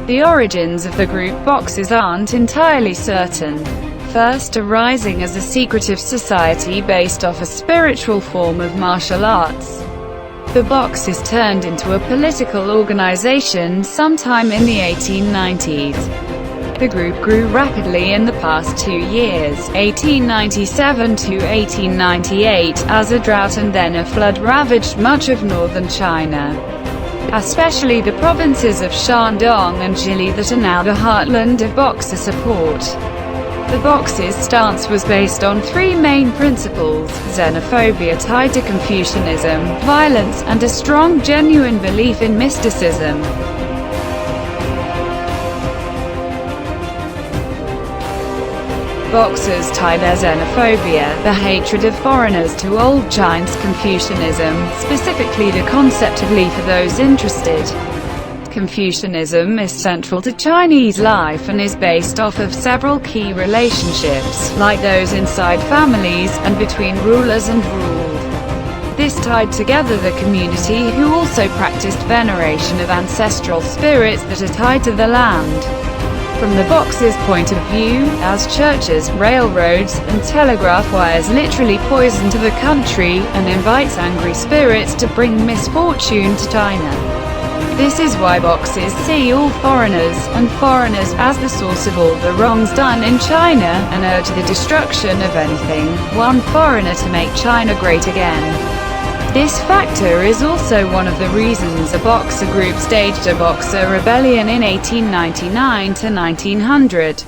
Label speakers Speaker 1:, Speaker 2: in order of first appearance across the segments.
Speaker 1: The origins of the group Boxers aren't entirely certain. First arising as a secretive society based off a spiritual form of martial arts, the Boxers turned into a political organization sometime in the 1890s. The group grew rapidly in the past 2 years, 1897 to 1898, as a drought and then a flood ravaged much of northern China, especially the provinces of Shandong and Chile that are now the heartland of Boxer support. The Boxers' stance was based on 3 main principles: xenophobia tied to Confucianism, violence, and a strong genuine belief in mysticism. Boxers tie their xenophobia, the hatred of foreigners, to old Chinese Confucianism, specifically the concept of li for those interested. Confucianism is central to Chinese life and is based off of several key relationships, like those inside families, and between rulers and ruled. This tied together the community, who also practiced veneration of ancestral spirits that are tied to the land. From the Boxers' point of view, as churches, railroads, and telegraph wires literally poison to the country, and invites angry spirits to bring misfortune to China. This is why Boxers see all foreigners, and foreigners, as the source of all the wrongs done in China, and urge the destruction of anything, one foreigner to make China great again. This factor is also one of the reasons a Boxer group staged a Boxer rebellion in 1899 to 1900.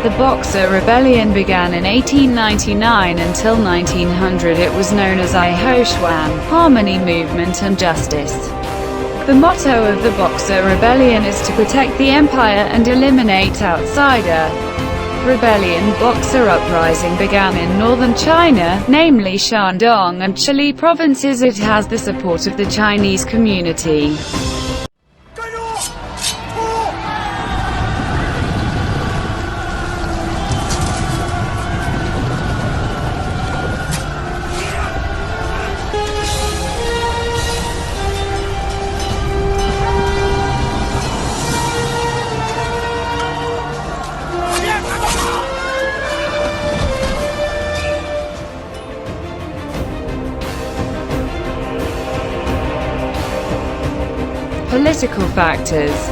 Speaker 1: The Boxer Rebellion began in 1899 until 1900. It was known as I Ho Xuan, Harmony Movement and Justice. The motto of the Boxer Rebellion is to protect the empire and eliminate outsider. Rebellion Boxer uprising began in northern China, namely Shandong and Chile provinces. It has the support of the Chinese community. Political factors.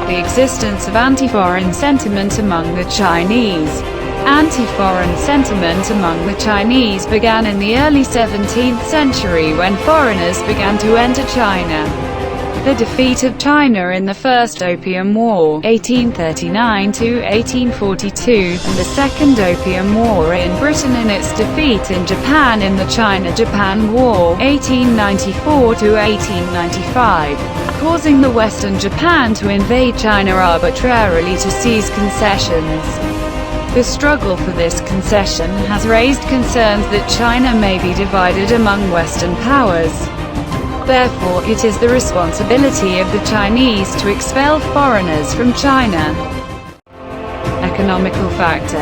Speaker 1: The existence of anti-foreign sentiment among the Chinese. Anti-foreign sentiment among the Chinese began in the early 17th century when foreigners began to enter China. The defeat of China in the First Opium War, 1839 to 1842, and the Second Opium War in Britain, and its defeat in Japan in the China-Japan War, 1894 to 1895, causing the Western Japan to invade China arbitrarily to seize concessions. The struggle for this concession has raised concerns that China may be divided among Western powers. Therefore, it is the responsibility of the Chinese to expel foreigners from China. Economical factor.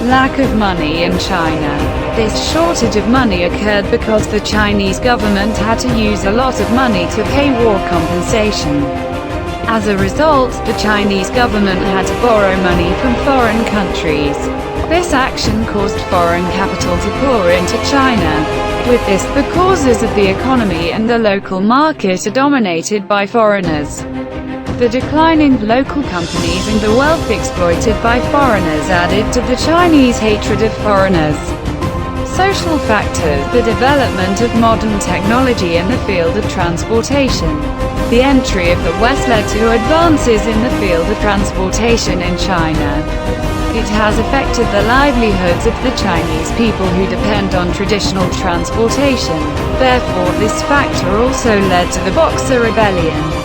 Speaker 1: Lack of money in China. This shortage of money occurred because the Chinese government had to use a lot of money to pay war compensation. As a result, the Chinese government had to borrow money from foreign countries. This action caused foreign capital to pour into China. With this, the causes of the economy and the local market are dominated by foreigners. The declining local companies and the wealth exploited by foreigners added to the Chinese hatred of foreigners. Social factors. The development of modern technology in the field of transportation. The entry of the West led to advances in the field of transportation in China. It has affected the livelihoods of the Chinese people who depend on traditional transportation. Therefore, this factor also led to the Boxer Rebellion.